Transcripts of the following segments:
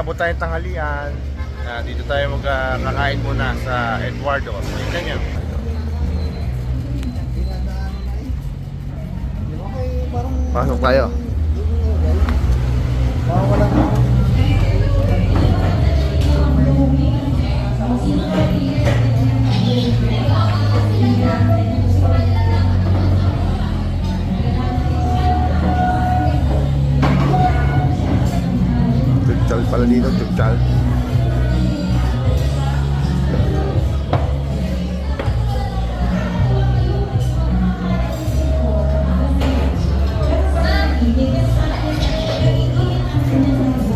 abot tayong tanghalian. Dito tayo magkakain muna sa Eduardo. Tingnan nyo. Pasok tayo. Tutsal pala dito, tutsal.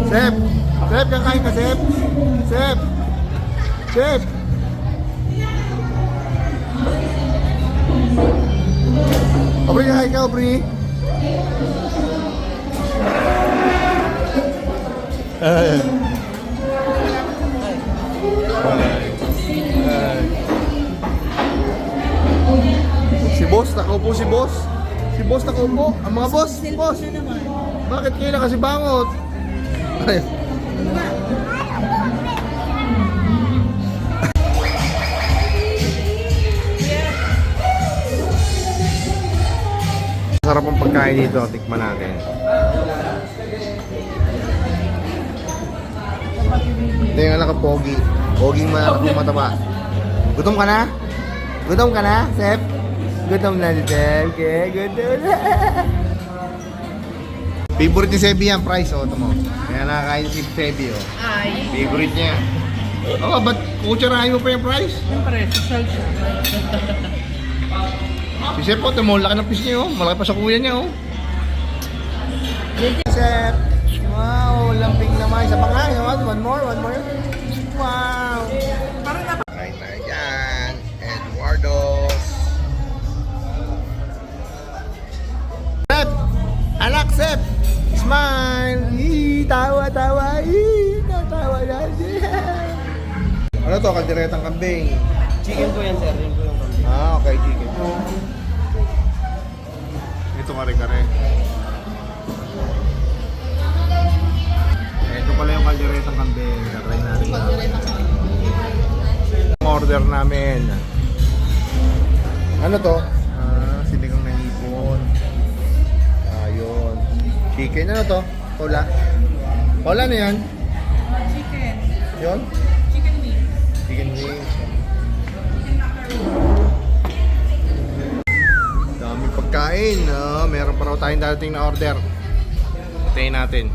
Sep! Sep, kakain ka, Sep! Sep! Sep! Aubrey, kakain ka, Aubrey! Si boss, nakaupo si boss. Si boss nakaupo. Ang mga boss, boss. Bakit kayo na kasi bangot? Ay. Sarap ang pagkain dito, tikman natin. Ito yung anak ko, Pogi. Poging malaki kong mataba. Gutom ka na? Gutom ka na, Sep? Gutom na si Sep. Okay, gutom na. Favorite ni Sebi yan, price, oh, ito mo. Kaya nakakain si Sebi, oh. Ay. Favorite niya. Oh, ba't kutsarahin mo pa yung price? Siyempre, social siya. Si Sep, oh, ito mo, laki ng piece niya, oh. Malaki pa sa kuya niya, oh. Sep. Wow, lambing naman. Isa pa nga, one more. Wow. Kain tayo dyan. Eduardo's. Sep! Anak, Sep! Smile! Tawa! Tawa na. Ano to? Kalderetang kambing. Chicken po yan, sir. Yun po yung kambing. Okay, chicken. Ito kare-kare. Ito pala yung kalderetang kambing. Tatry natin. Order namin. Ano to? Sinigang na hipon. Ayun. Chicken, ano to? Paula? Paula na yan? Chicken. Yun? Chicken wing. Chicken wings. Daming pagkain. Meron pa raw tayong darating na order. Hintayin natin.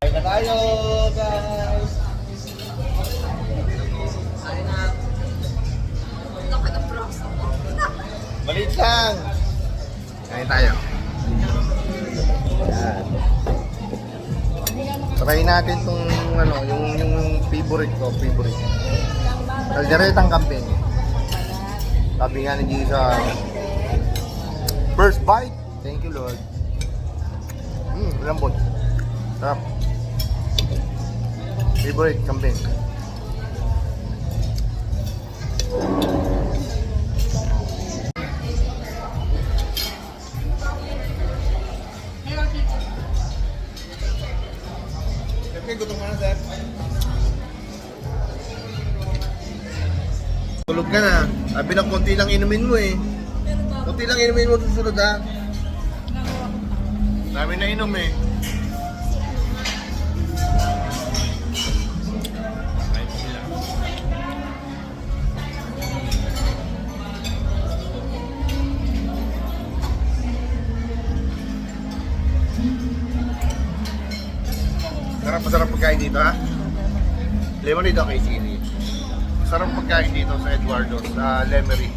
Kain na tayo, guys! Maliit lang! Kain tayo. Yan. Try natin tong ano, yung favorite ko, Kalderetang kambing. Sabi nga ni Jesus, first bite. Thank you, Lord. Lambot. Sarap. Favorite kambing. Okay, gutom ka na, sir. Tulog ka na. Sabi na konti lang inumin mo eh. Konti lang inumin mo susunod ha. Dami na inom eh. Masarap pagkain dito ha. Lemon dito kay Siri. Masarap pagkain dito sa Eduardo, sa Lemery.